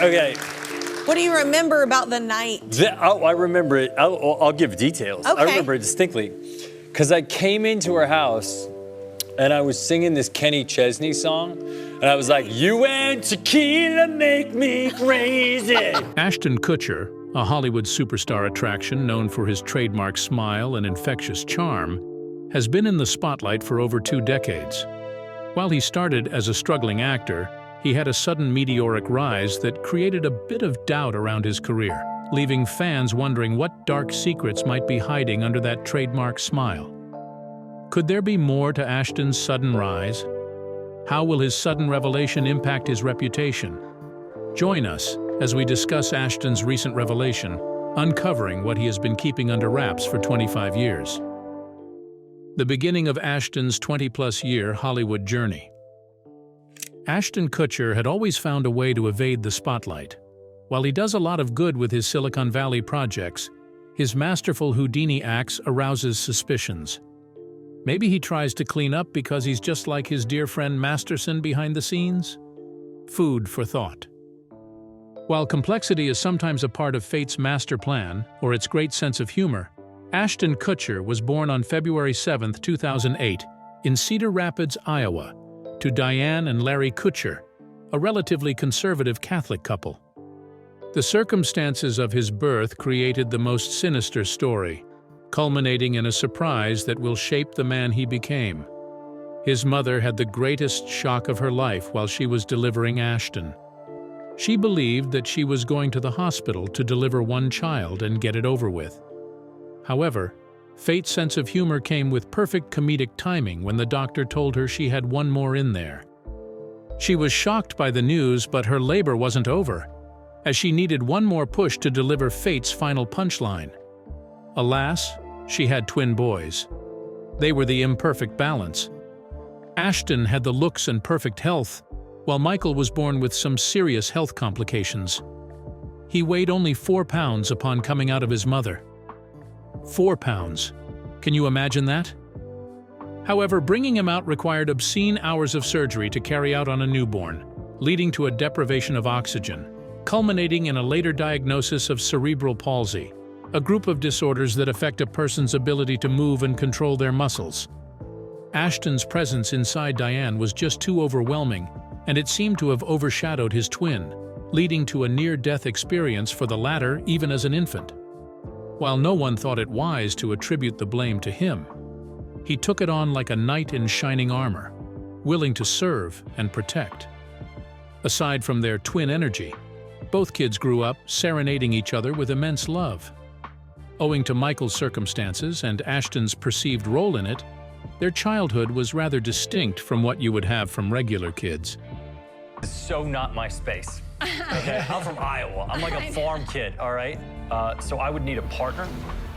Okay. What do you remember about the night? I remember it. I'll give details. Okay. I remember it distinctly. Because I came into her house and I was singing this Kenny Chesney song. And I was like, you and tequila make me crazy. Ashton Kutcher, a Hollywood superstar attraction known for his trademark smile and infectious charm, has been in the spotlight for over 2 decades. While he started as a struggling actor, he had a sudden meteoric rise that created a bit of doubt around his career, leaving fans wondering what dark secrets might be hiding under that trademark smile. Could there be more to Ashton's sudden rise? How will his sudden revelation impact his reputation? Join us as we discuss Ashton's recent revelation, uncovering what he has been keeping under wraps for 25 years. The beginning of Ashton's 20-plus-year Hollywood journey. Ashton Kutcher had always found a way to evade the spotlight. While he does a lot of good with his Silicon Valley projects, his masterful Houdini acts arouses suspicions. Maybe he tries to clean up because he's just like his dear friend Masterson behind the scenes? Food for thought. While complexity is sometimes a part of fate's master plan, or its great sense of humor, Ashton Kutcher was born on February 7, 2008, in Cedar Rapids, Iowa, to Diane and Larry Kutcher, a relatively conservative Catholic couple. The circumstances of his birth created the most sinister story, culminating in a surprise that will shape the man he became. His mother had the greatest shock of her life while she was delivering Ashton. She believed that she was going to the hospital to deliver one child and get it over with. However, fate's sense of humor came with perfect comedic timing when the doctor told her she had one more in there. She was shocked by the news, but her labor wasn't over, as she needed one more push to deliver fate's final punchline. Alas, she had twin boys. They were the imperfect balance. Ashton had the looks and perfect health, while Michael was born with some serious health complications. He weighed only 4 pounds upon coming out of his mother. 4 pounds. Can you imagine that? However, bringing him out required obscene hours of surgery to carry out on a newborn, leading to a deprivation of oxygen, culminating in a later diagnosis of cerebral palsy, a group of disorders that affect a person's ability to move and control their muscles. Ashton's presence inside Diane was just too overwhelming, and it seemed to have overshadowed his twin, leading to a near-death experience for the latter even as an infant. While no one thought it wise to attribute the blame to him, he took it on like a knight in shining armor, willing to serve and protect. Aside from their twin energy, both kids grew up serenading each other with immense love. Owing to Michael's circumstances and Ashton's perceived role in it, their childhood was rather distinct from what you would have from regular kids. It's so not my space. Okay, I'm from Iowa. I'm like a farm kid, all right? So I would need a partner,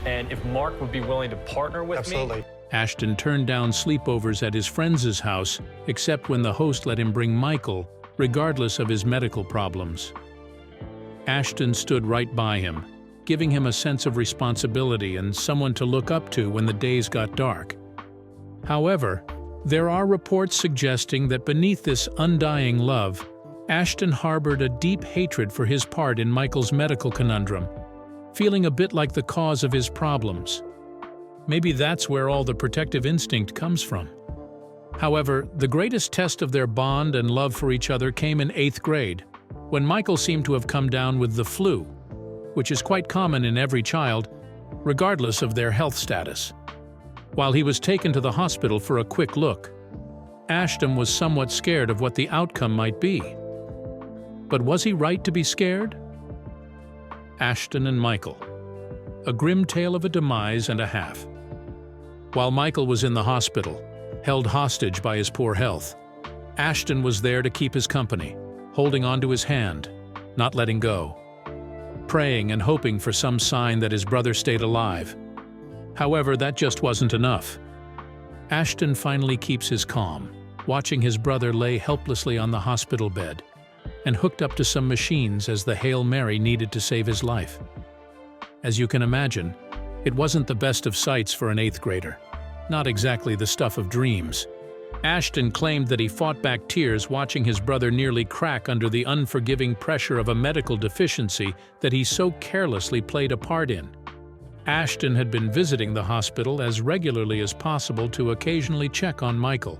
and if Mark would be willing to partner with Absolutely. me. Ashton turned down sleepovers at his friend's house, except when the host let him bring Michael, regardless of his medical problems. Ashton stood right by him, giving him a sense of responsibility and someone to look up to when the days got dark. However, there are reports suggesting that beneath this undying love, Ashton harbored a deep hatred for his part in Michael's medical conundrum, feeling a bit like the cause of his problems. Maybe that's where all the protective instinct comes from. However, the greatest test of their bond and love for each other came in 8th grade, when Michael seemed to have come down with the flu, which is quite common in every child, regardless of their health status. While he was taken to the hospital for a quick look, Ashton was somewhat scared of what the outcome might be. But was he right to be scared? Ashton and Michael. A grim tale of a demise and a half. While Michael was in the hospital, held hostage by his poor health, Ashton was there to keep his company, holding onto his hand, not letting go, praying and hoping for some sign that his brother stayed alive. However, that just wasn't enough. Ashton finally keeps his calm, watching his brother lay helplessly on the hospital bed and hooked up to some machines as the Hail Mary needed to save his life. As you can imagine, it wasn't the best of sights for an 8th grader, not exactly the stuff of dreams. Ashton claimed that he fought back tears watching his brother nearly crack under the unforgiving pressure of a medical deficiency that he so carelessly played a part in. Ashton had been visiting the hospital as regularly as possible to occasionally check on Michael.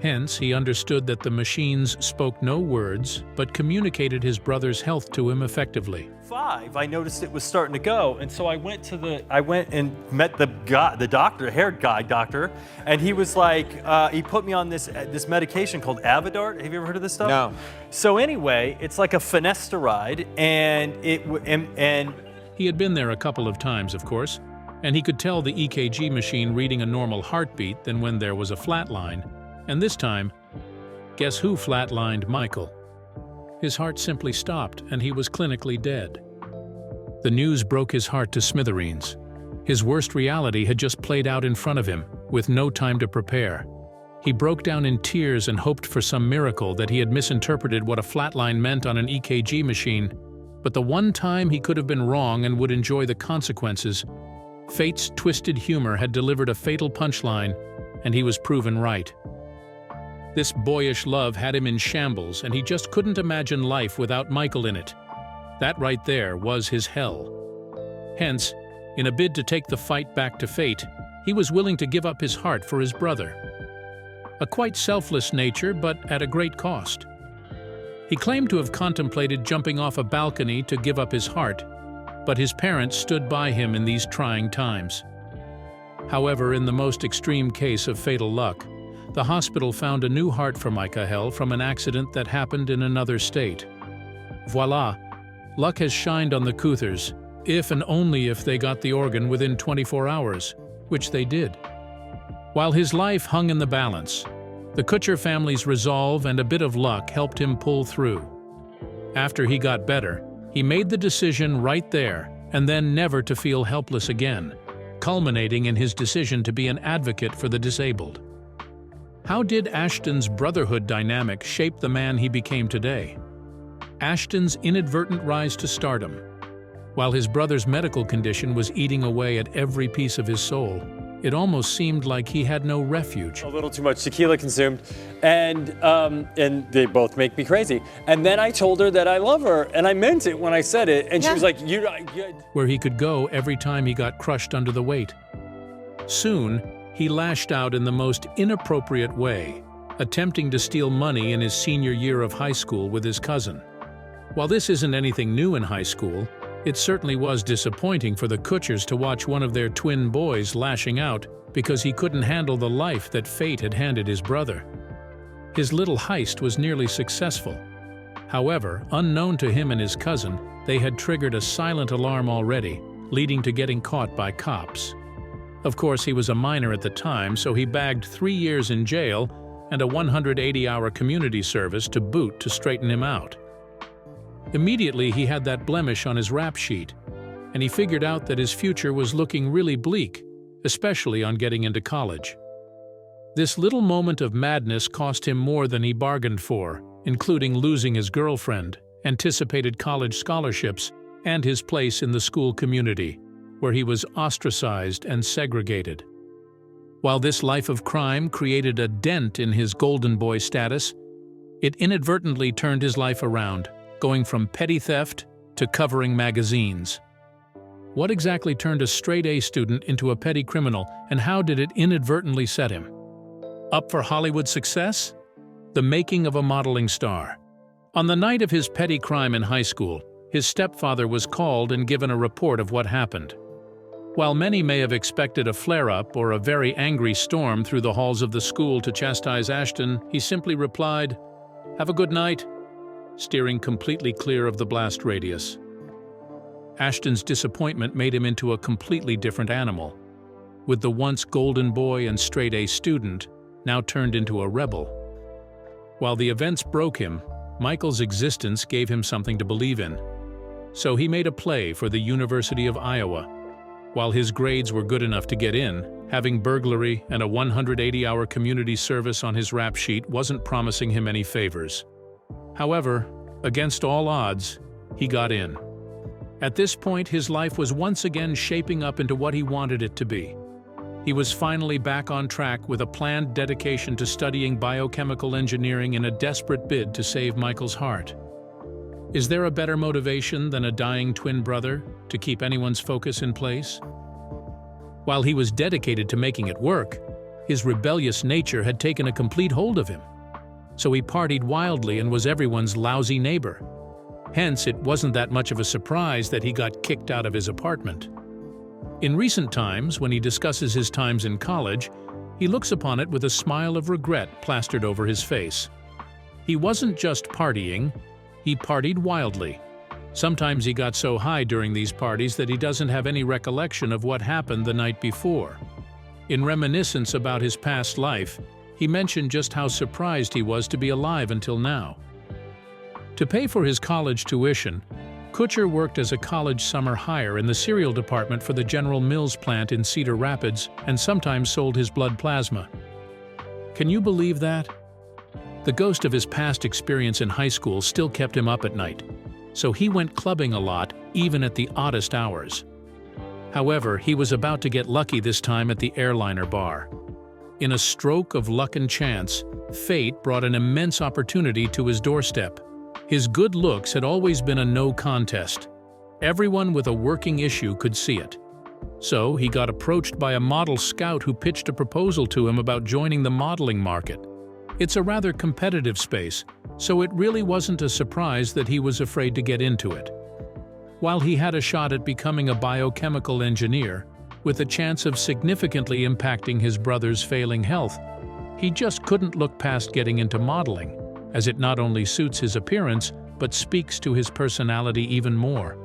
Hence, he understood that the machines spoke no words, but communicated his brother's health to him effectively. I noticed it was starting to go, and so I went and met the doctor, hair guy doctor, and he was like, he put me on this medication called Avodart. Have you ever heard of this stuff? No. So anyway, it's like a finasteride, and He had been there a couple of times, of course, and he could tell the EKG machine reading a normal heartbeat than when there was a flatline. And this time, guess who flatlined Michael? His heart simply stopped, and he was clinically dead. The news broke his heart to smithereens. His worst reality had just played out in front of him, with no time to prepare. He broke down in tears and hoped for some miracle that he had misinterpreted what a flatline meant on an EKG machine. But the one time he could have been wrong and would enjoy the consequences, fate's twisted humor had delivered a fatal punchline, and he was proven right. This boyish love had him in shambles, and he just couldn't imagine life without Michael in it. That right there was his hell. Hence, in a bid to take the fight back to fate, he was willing to give up his heart for his brother. A quite selfless nature, but at a great cost. He claimed to have contemplated jumping off a balcony to give up his heart, but his parents stood by him in these trying times. However, in the most extreme case of fatal luck, the hospital found a new heart for Michael from an accident that happened in another state. Voila! Luck has shined on the Kuthers, if and only if they got the organ within 24 hours, which they did. While his life hung in the balance, the Kutcher family's resolve and a bit of luck helped him pull through. After he got better, he made the decision right there and then never to feel helpless again, culminating in his decision to be an advocate for the disabled. How did Ashton's brotherhood dynamic shape the man he became today? Ashton's inadvertent rise to stardom. While his brother's medical condition was eating away at every piece of his soul, it almost seemed like he had no refuge. A little too much tequila consumed, and they both make me crazy. And then I told her that I love her, and I meant it when I said it, and she was like, Where he could go every time he got crushed under the weight. Soon, he lashed out in the most inappropriate way, attempting to steal money in his senior year of high school with his cousin. While this isn't anything new in high school, it certainly was disappointing for the Kutchers to watch one of their twin boys lashing out because he couldn't handle the life that fate had handed his brother. His little heist was nearly successful. However, unknown to him and his cousin, they had triggered a silent alarm already, leading to getting caught by cops. Of course, he was a minor at the time, so he bagged 3 years in jail and a 180-hour community service to boot to straighten him out. Immediately, he had that blemish on his rap sheet, and he figured out that his future was looking really bleak, especially on getting into college. This little moment of madness cost him more than he bargained for, including losing his girlfriend, anticipated college scholarships, and his place in the school community, where he was ostracized and segregated. While this life of crime created a dent in his golden boy status, it inadvertently turned his life around, going from petty theft to covering magazines. What exactly turned a straight-A student into a petty criminal, and how did it inadvertently set him up for Hollywood success? The making of a modeling star. On the night of his petty crime in high school, his stepfather was called and given a report of what happened. While many may have expected a flare-up or a very angry storm through the halls of the school to chastise Ashton, he simply replied, "Have a good night," steering completely clear of the blast radius. Ashton's disappointment made him into a completely different animal, with the once golden boy and straight-A student now turned into a rebel. While the events broke him, Michael's existence gave him something to believe in. So he made a play for the University of Iowa. While his grades were good enough to get in, having burglary and a 180-hour community service on his rap sheet wasn't promising him any favors. However, against all odds, he got in. At this point, his life was once again shaping up into what he wanted it to be. He was finally back on track with a planned dedication to studying biochemical engineering in a desperate bid to save Michael's heart. Is there a better motivation than a dying twin brother to keep anyone's focus in place? While he was dedicated to making it work, his rebellious nature had taken a complete hold of him. So he partied wildly and was everyone's lousy neighbor. Hence, it wasn't that much of a surprise that he got kicked out of his apartment. In recent times, when he discusses his times in college, he looks upon it with a smile of regret plastered over his face. He wasn't just partying, he partied wildly. Sometimes he got so high during these parties that he doesn't have any recollection of what happened the night before. In reminiscence about his past life, he mentioned just how surprised he was to be alive until now. To pay for his college tuition, Kutcher worked as a college summer hire in the cereal department for the General Mills plant in Cedar Rapids and sometimes sold his blood plasma. Can you believe that? The ghost of his past experience in high school still kept him up at night, so he went clubbing a lot, even at the oddest hours. However, he was about to get lucky this time at the airliner bar. In a stroke of luck and chance, fate brought an immense opportunity to his doorstep. His good looks had always been a no contest. Everyone with a working issue could see it. So he got approached by a model scout who pitched a proposal to him about joining the modeling market. It's a rather competitive space, so it really wasn't a surprise that he was afraid to get into it. While he had a shot at becoming a biochemical engineer, with a chance of significantly impacting his brother's failing health, he just couldn't look past getting into modeling, as it not only suits his appearance, but speaks to his personality even more.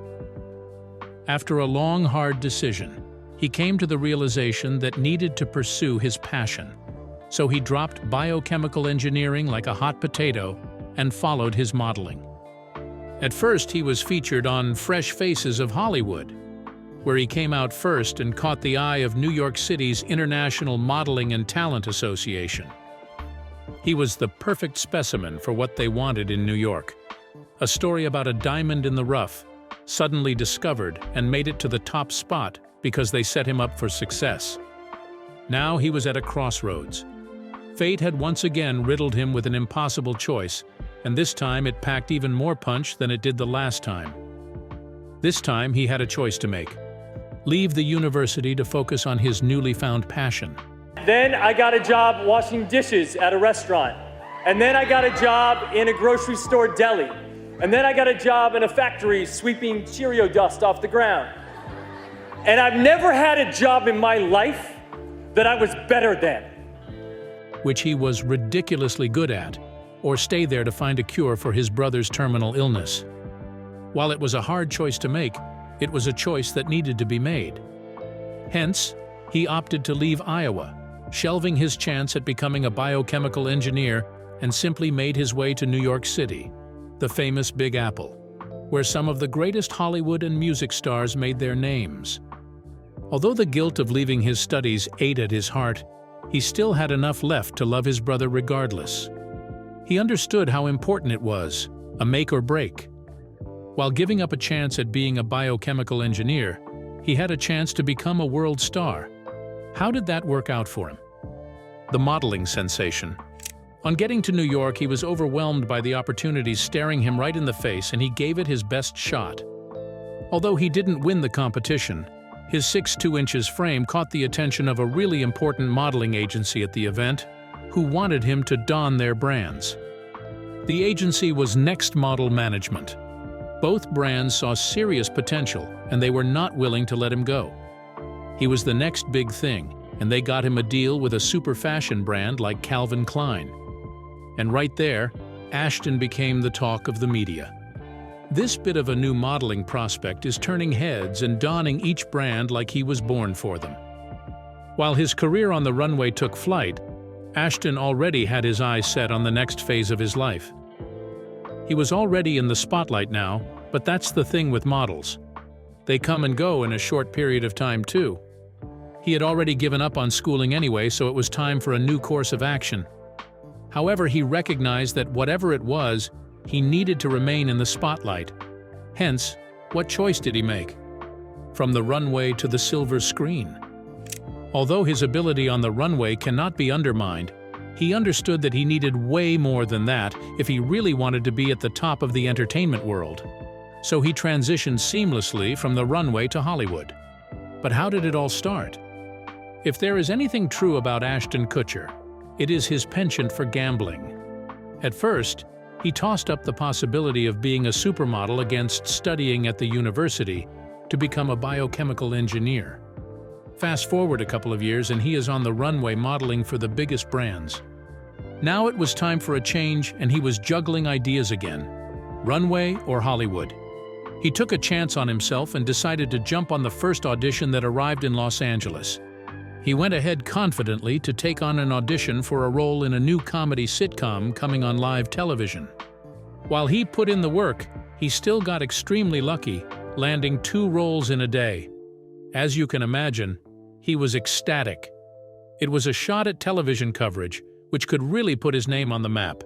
After a long, hard decision, he came to the realization that needed to pursue his passion. So he dropped biochemical engineering like a hot potato and followed his modeling. At first, he was featured on Fresh Faces of Hollywood, where he came out first and caught the eye of New York City's International Modeling and Talent Association. He was the perfect specimen for what they wanted in New York. A story about a diamond in the rough, suddenly discovered and made it to the top spot because they set him up for success. Now he was at a crossroads. Fate had once again riddled him with an impossible choice, and this time it packed even more punch than it did the last time. This time he had a choice to make. Leave the university to focus on his newly found passion. Then I got a job washing dishes at a restaurant. And then I got a job in a grocery store deli. And then I got a job in a factory sweeping Cheerio dust off the ground. And I've never had a job in my life that I was better than. Which he was ridiculously good at, or stay there to find a cure for his brother's terminal illness. While it was a hard choice to make, it was a choice that needed to be made. Hence, he opted to leave Iowa, shelving his chance at becoming a biochemical engineer, and simply made his way to New York City, the famous Big Apple, where some of the greatest Hollywood and music stars made their names. Although the guilt of leaving his studies ate at his heart, he still had enough left to love his brother regardless. He understood how important it was, a make or break. While giving up a chance at being a biochemical engineer, he had a chance to become a world star. How did that work out for him? The modeling sensation. On getting to New York, he was overwhelmed by the opportunities staring him right in the face, and he gave it his best shot. Although he didn't win the competition, his 6'2" frame caught the attention of a really important modeling agency at the event, who wanted him to don their brands. The agency was Next Model Management. Both brands saw serious potential, and they were not willing to let him go. He was the next big thing, and they got him a deal with a super fashion brand like Calvin Klein. And right there, Ashton became the talk of the media. This bit of a new modeling prospect is turning heads and donning each brand like he was born for them. While his career on the runway took flight, Ashton already had his eyes set on the next phase of his life. He was already in the spotlight now, but that's the thing with models. They come and go in a short period of time too. He had already given up on schooling anyway, so it was time for a new course of action. However, he recognized that whatever it was, he needed to remain in the spotlight. Hence, what choice did he make? From the runway to the silver screen. Although his ability on the runway cannot be undermined, he understood that he needed way more than that if he really wanted to be at the top of the entertainment world. So he transitioned seamlessly from the runway to Hollywood. But how did it all start? If there is anything true about Ashton Kutcher, it is his penchant for gambling. At first, he tossed up the possibility of being a supermodel against studying at the university to become a biochemical engineer. Fast forward a couple of years and he is on the runway modeling for the biggest brands. Now it was time for a change and he was juggling ideas again. Runway or Hollywood? He took a chance on himself and decided to jump on the first audition that arrived in Los Angeles. He went ahead confidently to take on an audition for a role in a new comedy sitcom coming on live television. While he put in the work, he still got extremely lucky, landing 2 roles in a day. As you can imagine, he was ecstatic. It was a shot at television coverage, which could really put his name on the map.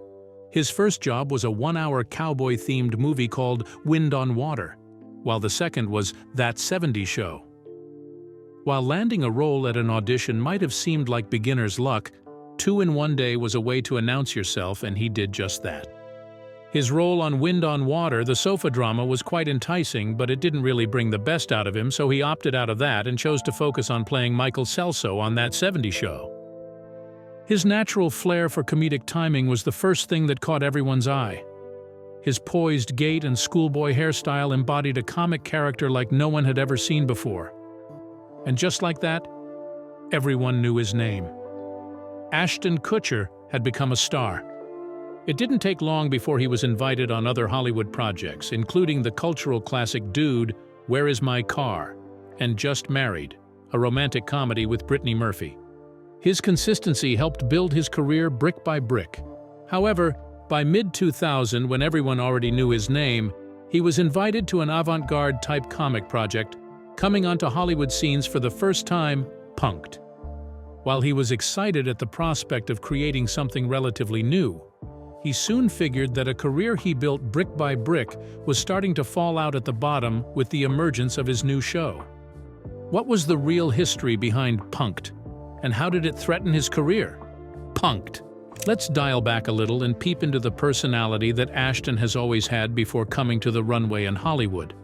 His first job was a 1-hour cowboy-themed movie called Wind on Water, while the second was That 70s Show. While landing a role at an audition might have seemed like beginner's luck, 2 in 1 day was a way to announce yourself, and he did just that. His role on Wind on Water, the sofa drama, was quite enticing, but it didn't really bring the best out of him, so he opted out of that and chose to focus on playing Michael Celso on That 70s Show. His natural flair for comedic timing was the first thing that caught everyone's eye. His poised gait and schoolboy hairstyle embodied a comic character like no one had ever seen before. And just like that, everyone knew his name. Ashton Kutcher had become a star. It didn't take long before he was invited on other Hollywood projects, including the cultural classic Dude, Where Is My Car? And Just Married, a romantic comedy with Brittany Murphy. His consistency helped build his career brick by brick. However, by mid-2000, when everyone already knew his name, he was invited to an avant-garde type comic project, coming onto Hollywood scenes for the first time, Punk'd. While he was excited at the prospect of creating something relatively new, he soon figured that a career he built brick by brick was starting to fall out at the bottom with the emergence of his new show. What was the real history behind Punk'd, and how did it threaten his career? Punk'd. Let's dial back a little and peep into the personality that Ashton has always had before coming to the runway in Hollywood.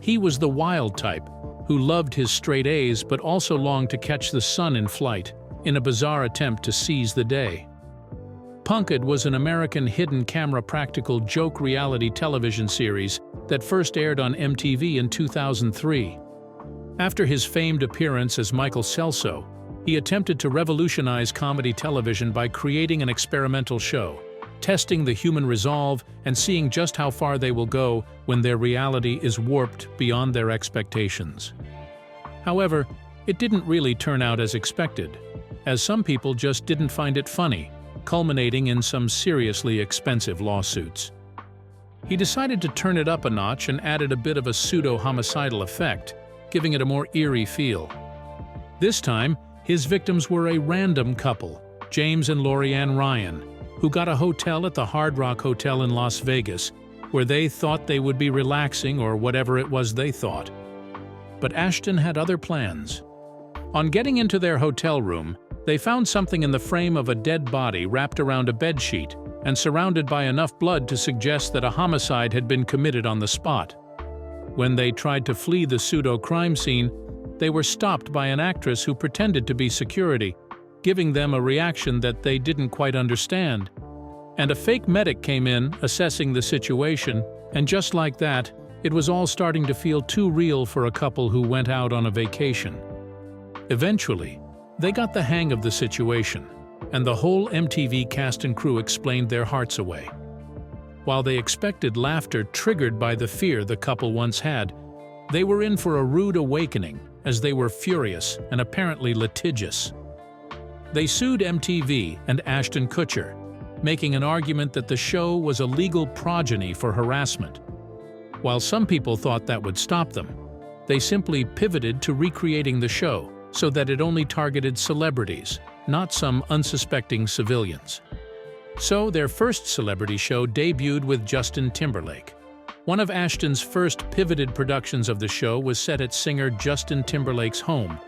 He was the wild type, who loved his straight A's but also longed to catch the sun in flight, in a bizarre attempt to seize the day. Punk'd was an American hidden camera practical joke reality television series that first aired on MTV in 2003. After his famed appearance as Michael Celso, he attempted to revolutionize comedy television by creating an experimental show, testing the human resolve and seeing just how far they will go when their reality is warped beyond their expectations. However, it didn't really turn out as expected, as some people just didn't find it funny, culminating in some seriously expensive lawsuits. He decided to turn it up a notch and added a bit of a pseudo-homicidal effect, giving it a more eerie feel. This time, his victims were a random couple, James and Lorianne Ryan, who got a hotel at the Hard Rock Hotel in Las Vegas, where they thought they would be relaxing or whatever it was they thought. But Ashton had other plans. On getting into their hotel room, they found something in the frame of a dead body wrapped around a bedsheet and surrounded by enough blood to suggest that a homicide had been committed on the spot. When they tried to flee the pseudo-crime scene, they were stopped by an actress who pretended to be security, giving them a reaction that they didn't quite understand. And a fake medic came in, assessing the situation, and just like that, it was all starting to feel too real for a couple who went out on a vacation. Eventually, they got the hang of the situation, and the whole MTV cast and crew explained their hearts away. While they expected laughter triggered by the fear the couple once had, they were in for a rude awakening as they were furious and apparently litigious. They sued MTV and Ashton Kutcher, making an argument that the show was a legal progeny for harassment. While some people thought that would stop them, they simply pivoted to recreating the show so that it only targeted celebrities, not some unsuspecting civilians. So their first celebrity show debuted with Justin Timberlake. One of Ashton's first pivoted productions of the show was set at singer Justin Timberlake's home,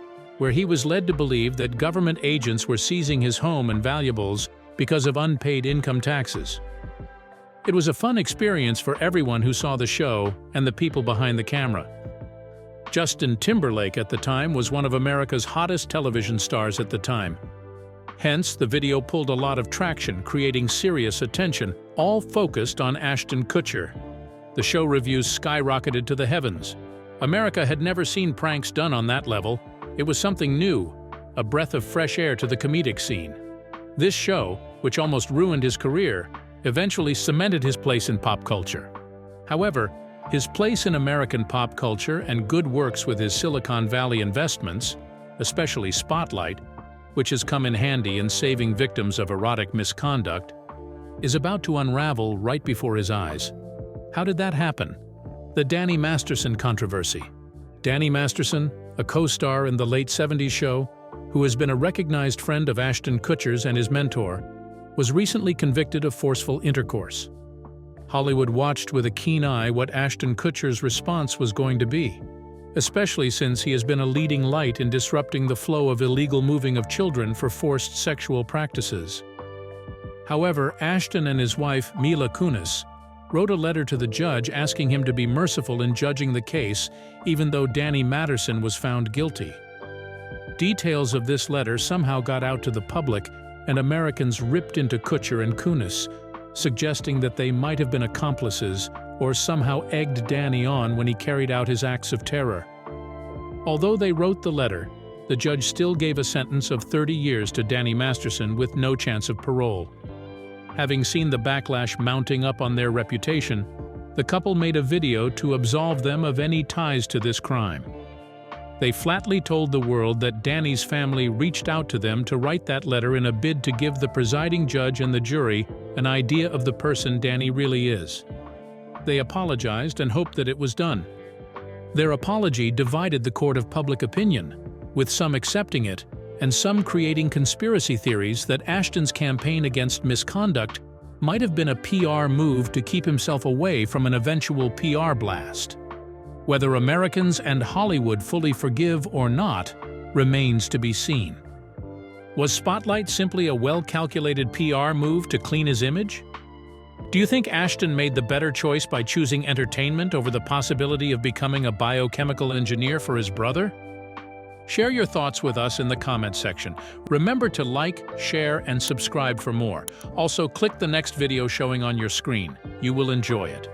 where he was led to believe that government agents were seizing his home and valuables because of unpaid income taxes. It was a fun experience for everyone who saw the show and the people behind the camera. Justin Timberlake at the time was one of America's hottest television stars at the time. Hence, the video pulled a lot of traction, creating serious attention, all focused on Ashton Kutcher. The show reviews skyrocketed to the heavens. America had never seen pranks done on that level. It was something new, a breath of fresh air to the comedic scene. This show, which almost ruined his career, eventually cemented his place in pop culture. However, his place in American pop culture and good works with his Silicon Valley investments, especially Spotlight, which has come in handy in saving victims of erotic misconduct, is about to unravel right before his eyes. How did that happen? The Danny Masterson controversy. Danny Masterson, a co-star in the late 70s show, who has been a recognized friend of Ashton Kutcher's and his mentor, was recently convicted of forceful intercourse. Hollywood watched with a keen eye what Ashton Kutcher's response was going to be, especially since he has been a leading light in disrupting the flow of illegal moving of children for forced sexual practices. However, Ashton and his wife, Mila Kunis, wrote a letter to the judge asking him to be merciful in judging the case, even though Danny Masterson was found guilty. Details of this letter somehow got out to the public, and Americans ripped into Kutcher and Kunis, suggesting that they might have been accomplices or somehow egged Danny on when he carried out his acts of terror. Although they wrote the letter, the judge still gave a sentence of 30 years to Danny Masterson with no chance of parole. Having seen the backlash mounting up on their reputation, the couple made a video to absolve them of any ties to this crime. They flatly told the world that Danny's family reached out to them to write that letter in a bid to give the presiding judge and the jury an idea of the person Danny really is. They apologized and hoped that it was done. Their apology divided the court of public opinion, with some accepting it and some creating conspiracy theories that Ashton's campaign against misconduct might have been a PR move to keep himself away from an eventual PR blast. Whether Americans and Hollywood fully forgive or not remains to be seen. Was Spotlight simply a well-calculated PR move to clean his image? Do you think Ashton made the better choice by choosing entertainment over the possibility of becoming a biochemical engineer for his brother? Share your thoughts with us in the comments section. Remember to like, share, and subscribe for more. Also, click the next video showing on your screen. You will enjoy it.